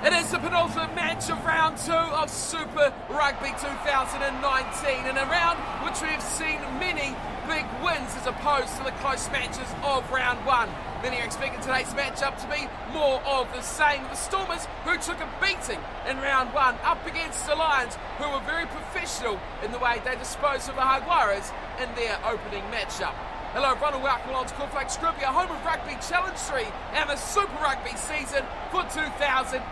It is the penultimate match of round 2 of Super Rugby 2019, and a round which we have seen many big wins as opposed to the close matches of round 1. Many are expecting today's matchup to be more of the same. The Stormers, who took a beating in round 1, up against the Lions, who were very professional in the way they disposed of the Highlanders in their opening matchup. Hello everyone and welcome along to Cornflakes Rugby, a home of Rugby Challenge 3 and the Super Rugby season for 2019.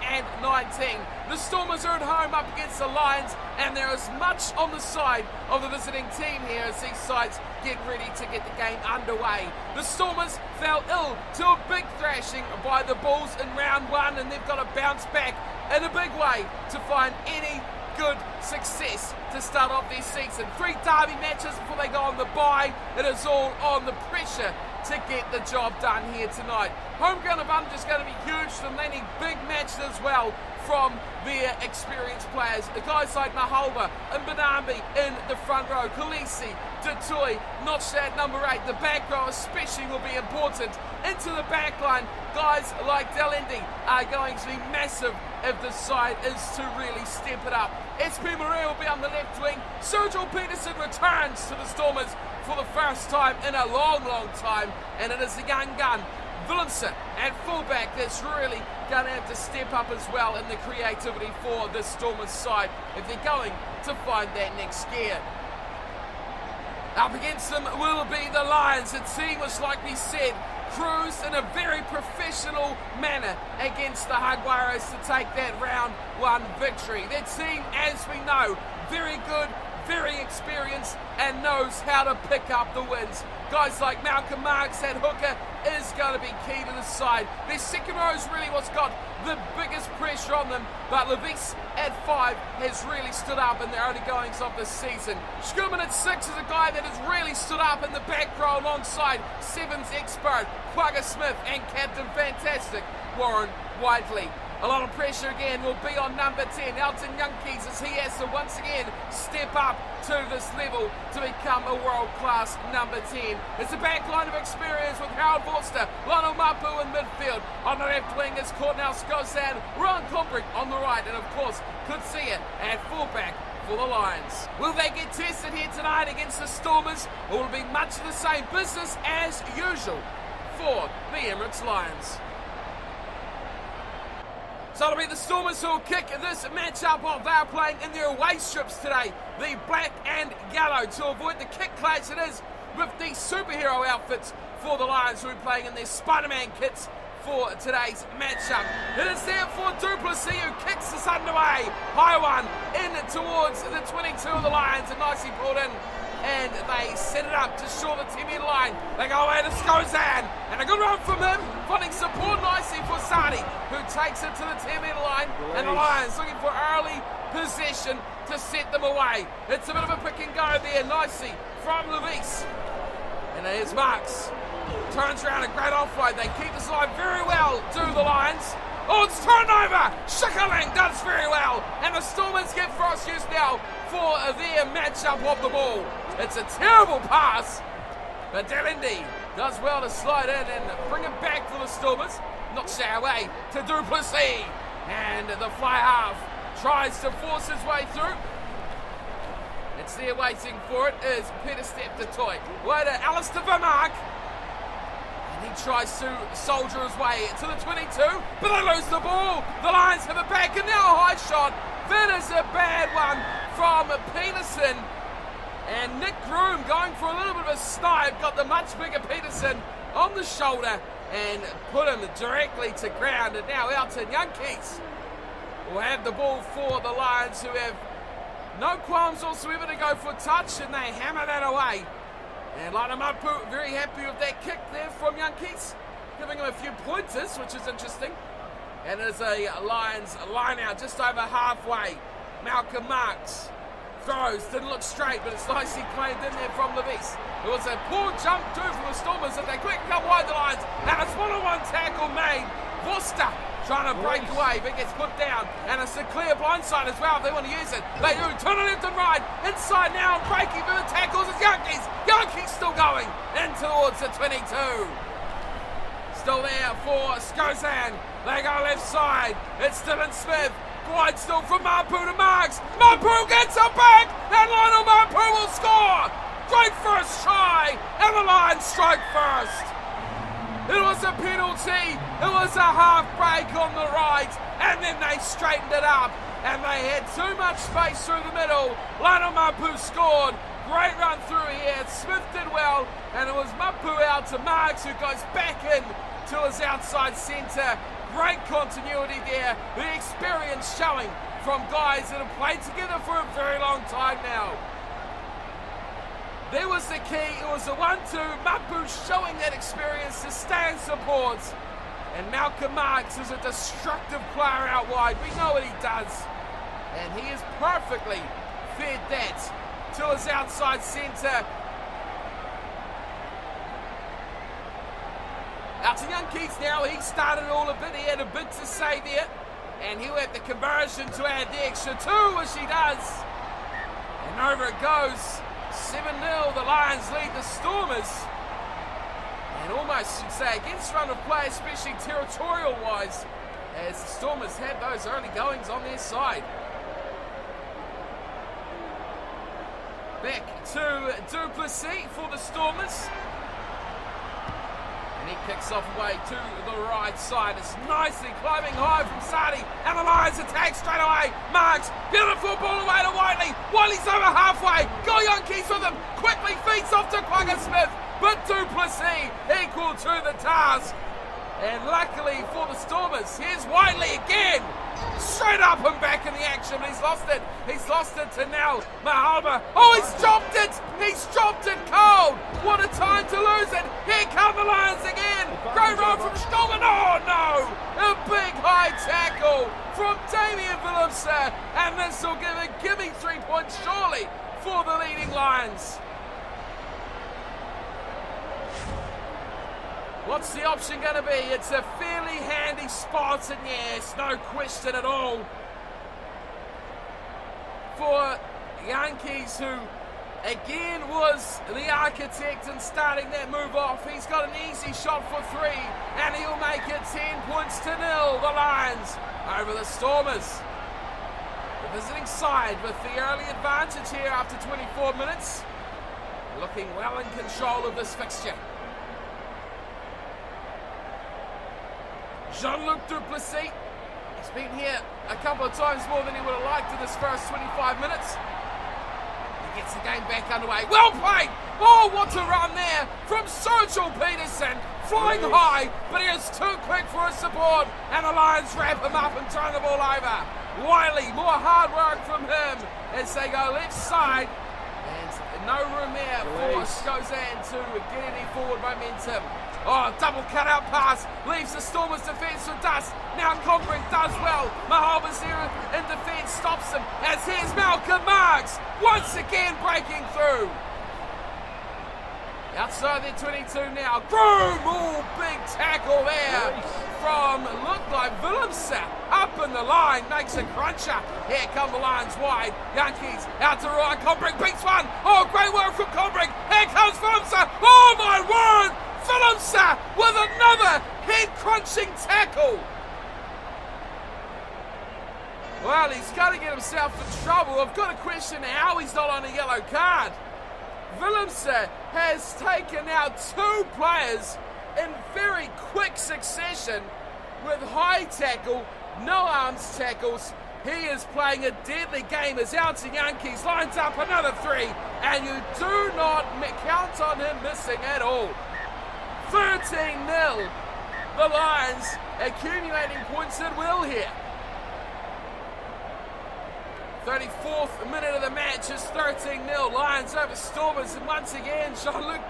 The Stormers are at home up against the Lions, and there is much on the side of the visiting team here as these sides get ready to get the game underway. The Stormers fell ill to a big thrashing by the Bulls in round 1, and they've got to bounce back in a big way to find any good success to start off their season. 3 derby matches before they go on the bye. It is all on the pressure to get the job done here tonight. Home ground advantage is going to be huge, and they need big matches as well from their experienced players. The guys like Mahalba and Benambi in the front row, Khaleesi, Detoy, Notchad number 8. The back row especially will be important. Into the back line, guys like Delendi are going to be massive if the side is to really step it up. SP Maria will be on the left wing. Sergio Peterson returns to the Stormers for the first time in a long time, and it is the young gun Willemse at fullback that's really going to have to step up as well in the creativity for the Stormers side if they're going to find that next gear. Up against them will be the Lions, a team which, like we said, cruised in a very professional manner against the Jaguares to take that round 1 victory. Their team, as we know, very good, very experienced, and knows how to pick up the wins. Guys like Malcolm Marks at hooker is going to be key to the side. Their second row is really what's got the biggest pressure on them, but Levis at 5 has really stood up in the early goings of the season. Schumann at 6 is a guy that has really stood up in the back row alongside Sevens expert Quagga Smith and Captain Fantastic Warren Whiteley. A lot of pressure again will be on number 10, Elton Youngkeys, as he has to once again step up to this level to become a world-class number 10. It's a back line of experience with Harold Forster, Lionel Mapu in midfield. On the left wing is Cornell Skosad, Ron Kubrick on the right, and of course, Kutsia at fullback for the Lions. Will they get tested here tonight against the Stormers, or will it be much of the same business as usual for the Emirates Lions? So it'll be the Stormers who will kick this matchup off. They are playing in their away strips today, the black and yellow, to avoid the kick clash it is with the superhero outfits for the Lions, who are playing in their Spider-Man kits for today's matchup. It is there for Duplessis, who kicks this underway. High one in towards the 22 of the Lions, and nicely brought in. And they set it up to shore the 10-metre line. They go away to Skosad, and a good run from him, finding support nicely for Sadi, who takes it to the 10-metre line, and the Lions looking for early possession to set them away. It's a bit of a pick and go there nicely from Levis. And there's Marks. Turns around, a great offload. They keep this line very well, do the Lions. Oh, it's turnover! Schickerling does very well, and the Stormers get frost use now for their matchup of the ball. It's a terrible pass, but Delendi does well to slide in and bring it back for the Stormers. Not shy away to Duplessis, and the fly half tries to force his way through. It's there waiting for it is Peter Step to Toy. Way to Alistair Vermaak. He tries to soldier his way to the 22, but they lose the ball. The Lions have it back, and now a high shot. That is a bad one from Peterson. And Nick Groom going for a little bit of a snipe, got the much bigger Peterson on the shoulder and put him directly to ground. And now Elton Youngkeys will have the ball for the Lions, who have no qualms whatsoever to go for touch, and they hammer that away. And Lionel Mapu very happy with that kick there from Youngkeys, giving him a few pointers, which is interesting. And it is a Lions line out just over halfway. Malcolm Marks throws, didn't look straight, but it's nicely claimed in there from Levis. It was a poor jump too from the Stormers as they quickly come wide the Lions, and it's one-on-one tackle made. Forster trying to break away, but gets put down, and it's a clear blindside as well if they want to use it. They do, turn it left and right, inside now, breaking for the tackles is Youngkeys. Youngkeys still going, in towards the 22. Still there for Skosad. They go left side. It's Dylan Smith. Wide still from Mapu to Marks. Mapu gets it back, and Lionel Mapu will score. Great first try, and the Lions strike first. It was a penalty. It was a half break on the right, and then they straightened it up, and they had too much space through the middle. Lionel Mapu scored. Great run through here. Smith did well, and it was Mapu out to Marks, who goes back in to his outside centre. Great continuity there. The experience showing from guys that have played together for a very long time now. There was the key. It was a 1-2. Mapu showing that experience to stay in support. And Malcolm Marks is a destructive player out wide. We know what he does. And he has perfectly fed that to his outside centre. Out to Yankees now. He started all a bit. He had a bit to say there. And he'll have the conversion to add the extra 2, which he does. And over it goes. 7-0. The Lions lead the Stormers. And almost, you'd say, against run of play, especially territorial-wise, as the Stormers had those early goings on their side. Back to Duplessis for the Stormers. And he kicks off away to the right side. It's nicely climbing high from Sadi. And the Lions attack straight away. Marks, beautiful ball away to Whiteley. Whiteley's over halfway. Go Yankees with him. Quickly feeds off to Quagga Smith. But Duplessis equal to the task. And luckily for the Stormers, here's Whiteley again. Straight up and back in the action, but he's lost it. He's lost it to now Mahalba. Oh, he's dropped it. He's dropped it cold. What a time to lose it. Here come the Lions again. Great run from Stolman. Oh, no. A big high tackle from Damien Willemse. And this will give a gimme 3 points surely for the leading Lions. What's the option going to be? It's a fairly handy spot, and yes, no question at all. For Yankees, who again was the architect in starting that move off. He's got an easy shot for 3, and he'll make it 10 points to 0. The Lions over the Stormers. The visiting side with the early advantage here after 24 minutes. Looking well in control of this fixture. Jean-Luc Duplessis, he's been here a couple of times more than he would have liked in this first 25 minutes. He gets the game back underway. Well played! Oh, what a run there from Sergio Peterson. Flying high, but he is too quick for his support. And the Lions wrap him up and turn the ball over. Wiley, more hard work from him as they go left side. And no room there for Skozan to get any forward momentum. Oh, double cutout pass leaves the Stormers defence with dust. Now Conbrick does well. Mahalba's there in defence, stops him. As here's Malcolm Marks once again breaking through. Outside their 22 now. Groom! Oh, big tackle there from, looked like Willemse. Up in the line, makes a cruncher. Here come the Lions wide. Yankees out to right. Conbrick beats one. Oh, great work from Conbrick. Here comes Willemse. Oh, my word! Willemse with another head-crunching tackle. Well, he's got to get himself in trouble. I've got to question how he's not on a yellow card. Willemse has taken out 2 players in very quick succession with high tackle, no arms tackles. He is playing a deadly game as out to Yankees lines up another 3, and you do not count on him missing at all. 13-0. The Lions accumulating points at will here. 34th minute of the match is 13-0. Lions over Stormers, and once again Jean-Luc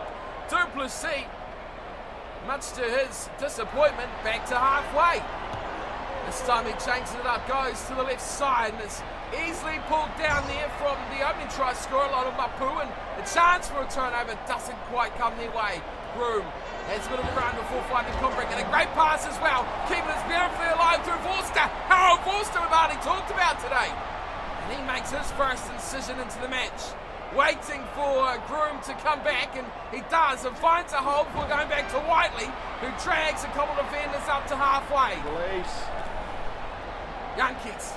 Duplessis, much to his disappointment, back to halfway. This time he changes it up, goes to the left side, and is easily pulled down there from the opening try scorer, Lionel Mapu, and a chance for a turnover doesn't quite come their way. Groom has a bit of a run before finding Conbrick, and a great pass as well, keeping us beautifully alive through Forster. Harold Forster we've already talked about today. And he makes his first incision into the match. waiting for Groom to come back, and he does, and finds a hole before going back to Whiteley, who drags a couple of defenders up to halfway. Release. Yankees.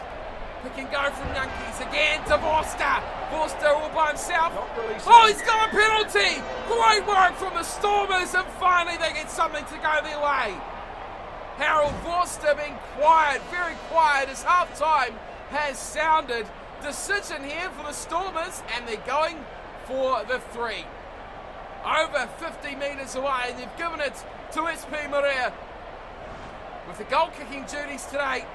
Pick and go from Yankees again to Vorster. Vorster all by himself. Oh, he's got a penalty! Great work from the Stormers, and finally they get something to go their way. Harold Vorster being quiet, very quiet, as half-time has sounded. Decision here for the Stormers, and they're going for the 3. Over 50 metres away, and they've given it to SP Maria. With the goal-kicking duties today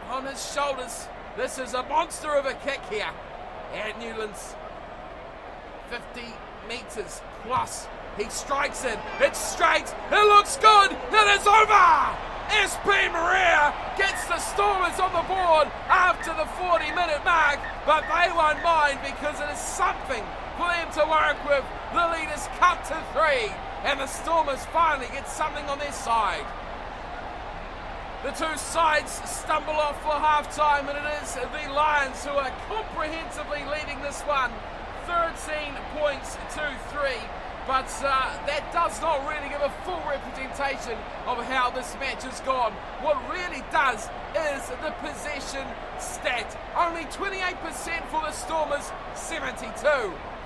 on his shoulders, this is a monster of a kick here at Newlands. 50 metres plus. He strikes it. It's straight. It looks good. It is over. SP Maria gets the Stormers on the board after the 40-minute mark, but they won't mind because it is something for them to work with. The lead is cut to 3, and the Stormers finally get something on their side. The two sides stumble off for half-time, and it is the Lions who are comprehensively leading this one. 13 points to 3. But that does not really give a full representation of how this match has gone. What really does is the possession stat. Only 28% for the Stormers, 72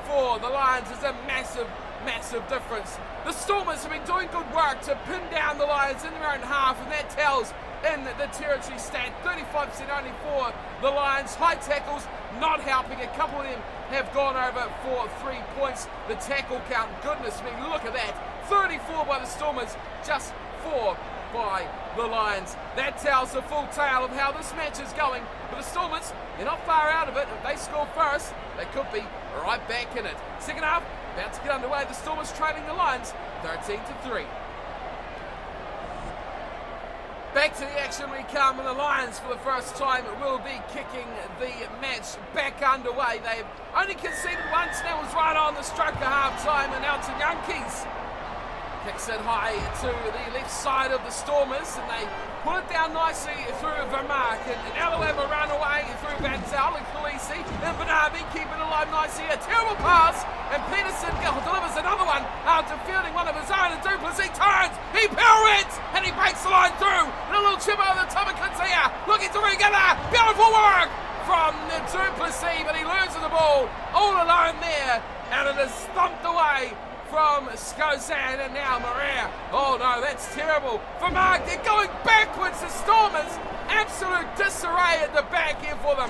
for the Lions is a massive, massive difference. The Stormers have been doing good work to pin down the Lions in their own half, and that tells in the territory stat. 35% only for the Lions. High tackles not helping. A couple of them have gone over for 3 points. The tackle count, goodness me, look at that. 34 by the Stormers, just 4 by the Lions. That tells the full tale of how this match is going. For the Stormers, they're not far out of it. If they score first, they could be right back in it. Second half, about to get underway. The Stormers trailing the Lions 13-3. Back to the action we come, and the Lions for the first time will be kicking the match back underway. They've only conceded once, and that was right on the stroke of half-time, and now to Yankees. Kicks it high to the left side of the Stormers, and they pull it down nicely through Vermaak, and Alawema run away through Van Zel and Khaleesi, and Banabi keeping it alive nicely. A terrible pass, and Peterson delivers another one after fielding one of his own, and Duplessis turns, he pirouettes, and he breaks the line through, and a little chip over the top of Katia, looking to regather, beautiful work from Duplessis, but he loses the ball all alone there, and it is thumped away from Skozan, and now Maria. Oh no, that's terrible. Vermaak, they're going backwards, the Stormers. Absolute disarray at the back here for them.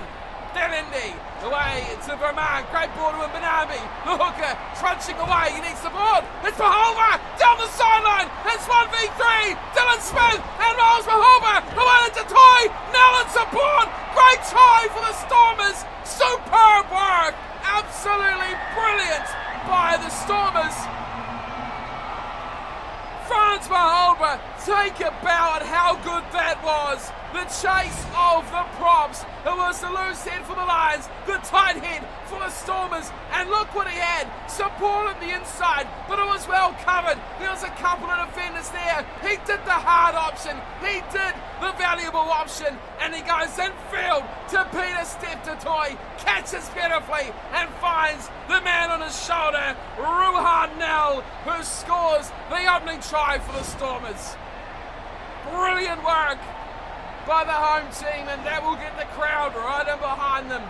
Delindi, away to Vermaak, great ball to Mbanabi. The hooker, trunching away, he needs the board. It's Maholma, down the sideline. It's 1v3. Dylan Smith and Miles Maholma. Away to Toy, now it's a board. Great try for the Stormers. Superb work. Absolutely brilliant by the Stormers. Franz Maholma, take a bow at how good that was. The chase of the props. It was the loose head for the Lions, the tight head for the Stormers, and look what he had. Support on the inside, but it was well covered. There was a couple of defenders there. He did the hard option. He did the valuable option, and he goes infield to Peter Steptotoy, catches beautifully, and finds the man on his shoulder, Ruhan Nell, who scores the opening try for the Stormers. Brilliant work by the home team, and that will get the crowd right in behind them.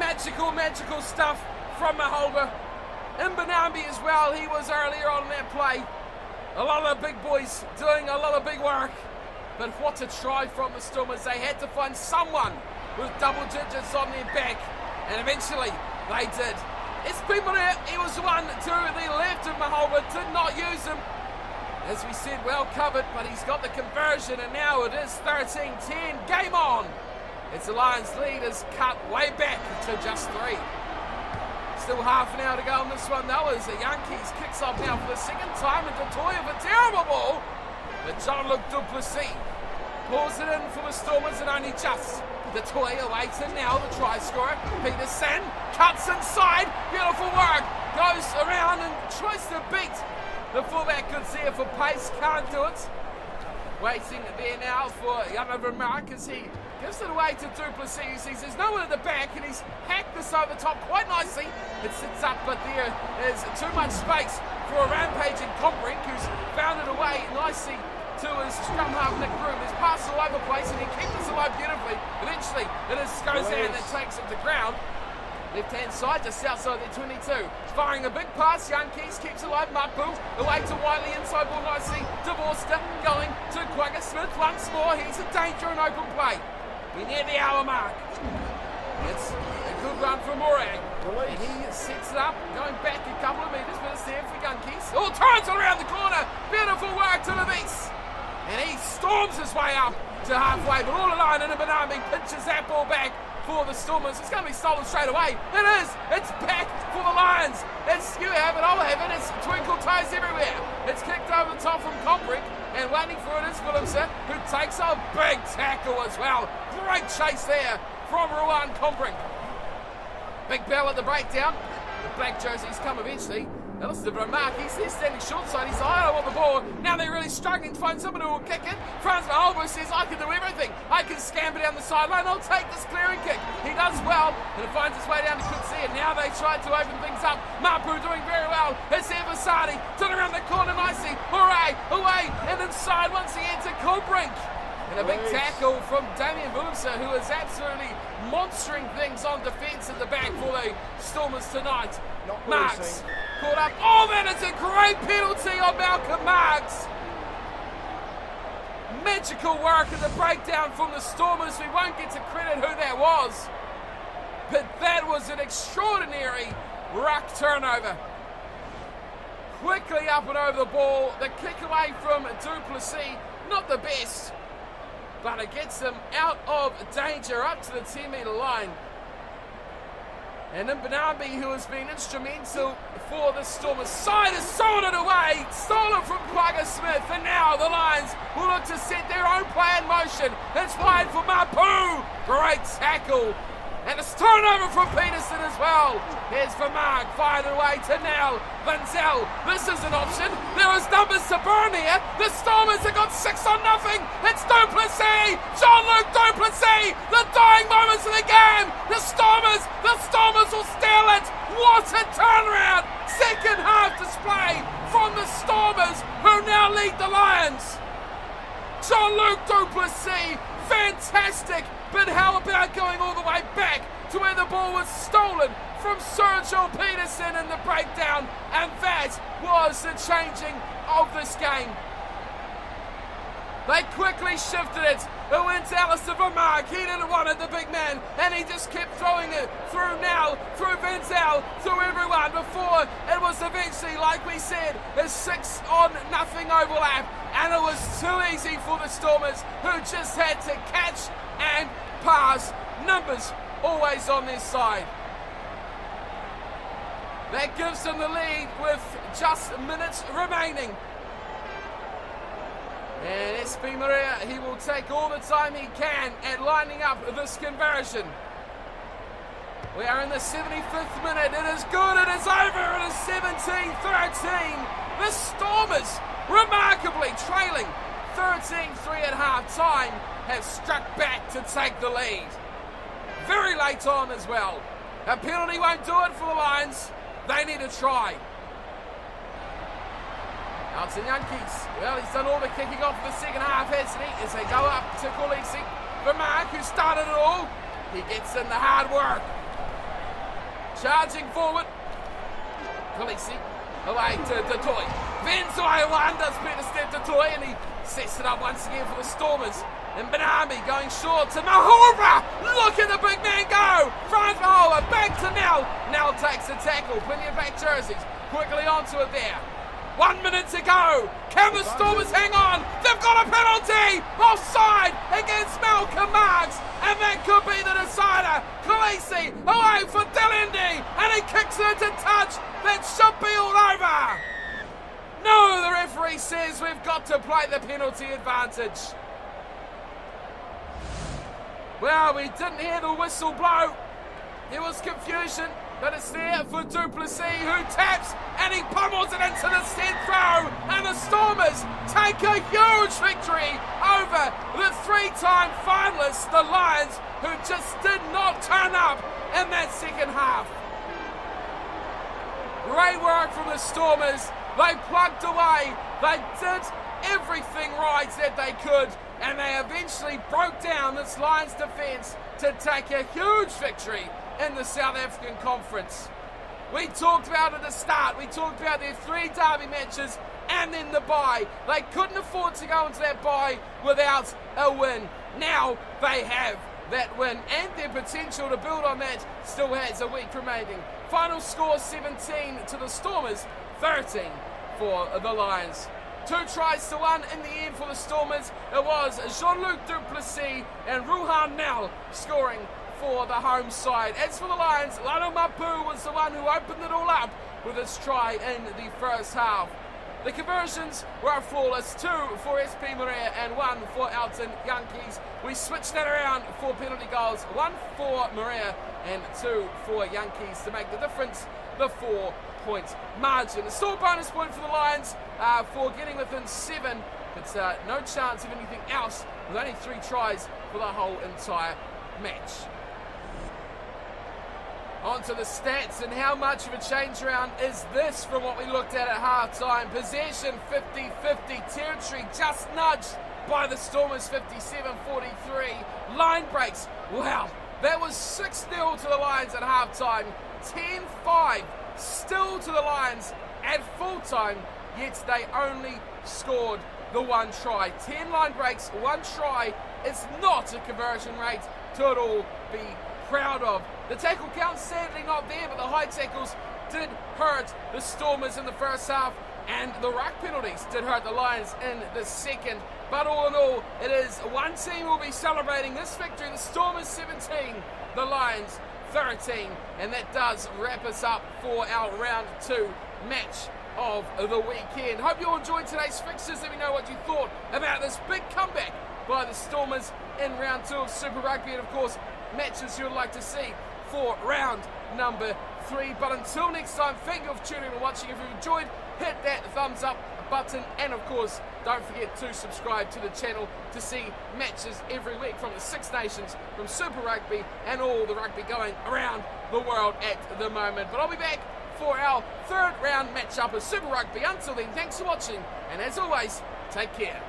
Magical, magical stuff from Maholma. Mbanabi as well, he was earlier on in that play. A lot of the big boys doing a lot of big work. But what a try from the Stormers. They had to find someone with double digits on their back, and eventually they did. SP Maria, he was the one to the left of Maholma, did not use him. As we said, well covered, but he's got the conversion, and now it is 13-10. Game on. It's the Lions lead is cut way back to just 3. Still half an hour to go on this one, though, as the Yankees kicks off now for the second time, and Totoya with a terrible ball. But Jean-Luc Duplessis pulls it in for the Stormers, and only just. Totoya waits in now, the try scorer. Peterson cuts inside. Beautiful work. Goes around and tries to beat the fullback. Good there for pace, can't do it. Waiting there now for Yana Vermaak as he gives it away to Duplessis. He sees there's no one at the back and he's hacked this over the top quite nicely. It sits up, but there is too much space for a rampaging Combrink, who's found it away nicely to his scrum half Nick Groom. There's passes all over the place and he keeps us alive beautifully. Eventually it is Skozan that takes it to ground. Left hand side, just outside their 22. Firing a big pass, Yankees keeps alive. Mapu away to Wiley, inside ball nicely. DeVorster going to Quagga Smith once more. He's a danger in open play. We're near the hour mark. It's a good run from Moray. And he sets it up, going back a couple of metres, but it's there for Yankees. Oh, turns around the corner. Beautiful work to Levis. And he storms his way up to halfway, but all alone, and Benami pitches that ball back for the Stormers. It's going to be stolen straight away. It is. It's back for the Lions. It's you have it, I'll have it. It's twinkle toes everywhere. It's kicked over the top from Combrink, and waiting for it is Willemse, who takes a big tackle as well. Great chase there from Ruan Combrink. Big bell at the breakdown. The black jerseys come eventually. Alistair Vermaak, he's there standing short side. He's I don't want the ball. Now they're really struggling to find someone who will kick it. Franz Maholbo says, I can do everything. I can scamper down the sideline. I'll take this clearing kick. He does well, and it finds its way down to Kutsi. And now they try to open things up. Mapu doing very well. It's Evasadi. Turn around the corner nicely. Hooray, away, and inside once again to Combrink. And a big tackle from Damien Willemse, who is absolutely monstering things on defence at the back for the Stormers tonight. Marks caught up. Oh, that is a great penalty on Malcolm Marks. Magical work at the breakdown from the Stormers. We won't get to credit who that was, but that was an extraordinary ruck turnover. Quickly up and over the ball. The kick away from Duplessis, not the best, but it gets them out of danger up to the 10-metre line. And Mbanambi, who has been instrumental for the Stormers side, has stolen it away, stolen from Quagga Smith, and now the Lions will look to set their own play in motion. It's wide for Mapu. Great tackle. And it's turnover from Peterson as well. Here's Vermaak, fired away to now Vanzel. This is an option. There is numbers to burn here. The Stormers have got 6-0. It's Duplessis, Jean-Luc Duplessis. The dying moments of the game. The Stormers will steal it. What a turnaround. Second half display from the Stormers, who now lead the Lions. Jean-Luc Duplessis, fantastic. But how about going all the way back to where the ball was stolen from Sergio Peterson in the breakdown? And that was the changing of this game. They quickly shifted it. It went to Alistair Vermaak. He didn't want it, the big man, and he just kept throwing it through now, through Venzel, through everyone before it was eventually, like we said, a 6-0 overlap. And it was too easy for the Stormers, who just had to catch and pass. Numbers always on their side. That gives them the lead with just minutes remaining. And SP Maria, he will take all the time he can at lining up this conversion. We are in the 75th minute. It is good. It is over. It is 17-13. The Stormers, remarkably trailing 13-3 at half-time, have struck back to take the lead. Very late on as well. A penalty won't do it for the Lions. They need a try. Out to Yankees. Well, he's done all the kicking off of the second half, hasn't he? As they go up to Khaleesi. Vermaak, who started it all. He gets in the hard work. Charging forward. Khaleesi. Away to Toy. Venzoy does better step to Toy, and he sets it up once again for the Stormers. And Benami going short to Mahova. Look at the big man go. Franz Mahova back to Nell. Nell takes the tackle. Plenty of back jerseys. Quickly onto it there. 1 minute to go. Can the Stormers hang on? They've got a penalty. Offside against Malcolm Marks. And that could be the decider. Khaleesi away for Delendi. And he kicks it into touch. That should be all over. No, the referee says we've got to play the penalty advantage. Well, we didn't hear the whistle blow. There was confusion. But it's there for Duplessis, who taps and he pummels it into the set throw. And the Stormers take a huge victory over the three-time finalists, the Lions, who just did not turn up in that second half. Great work from the Stormers. They plugged away. They did everything right that they could. And they eventually broke down this Lions defence to take a huge victory in the South African Conference. We talked about at the start, we talked about their 3 derby matches and then the bye. They couldn't afford to go into that bye without a win. Now they have that win, and their potential to build on that still has a week remaining. Final score 17 to the Stormers, 13 for the Lions. 2 tries to 1 in the end for the Stormers. It was Jean-Luc Duplessis and Ruhan Nel scoring for the home side. As for the Lions, Lano Mapu was the one who opened it all up with his try in the first half. The conversions were flawless, 2 for SP Maria and 1 for Elton Yankees. We switched that around for penalty goals, 1 for Maria and 2 for Yankees to make the difference, the 4-point margin. A still bonus point for the Lions for getting within 7, but no chance of anything else with only 3 tries for the whole entire match. On to the stats, and how much of a change around is this from what we looked at half-time? Possession 50-50, territory just nudged by the Stormers 57-43. Line breaks, wow, that was 6-0 to the Lions at half-time, 10-5 still to the Lions at full-time, yet they only scored the 1 try. 10 line breaks, 1 try is not a conversion rate to at all be proud of. The tackle count sadly not there, but the high tackles did hurt the Stormers in the first half, and the ruck penalties did hurt the Lions in the second. But all in all, it is one team will be celebrating this victory. The Stormers 17, the Lions 13, and that does wrap us up for our round 2 match of the weekend. Hope you all enjoyed today's fixtures. Let me know what you thought about this big comeback by the Stormers in round 2 of Super Rugby, and of course matches you'd like to see for round number 3. But until next time, thank you for tuning in and watching. If you've enjoyed, hit that thumbs up button, and of course don't forget to subscribe to the channel to see matches every week from the 6 nations, from Super Rugby and all the rugby going around the world at the moment. But I'll be back for our 3rd round matchup of Super Rugby. Until then, thanks for watching, and as always, take care.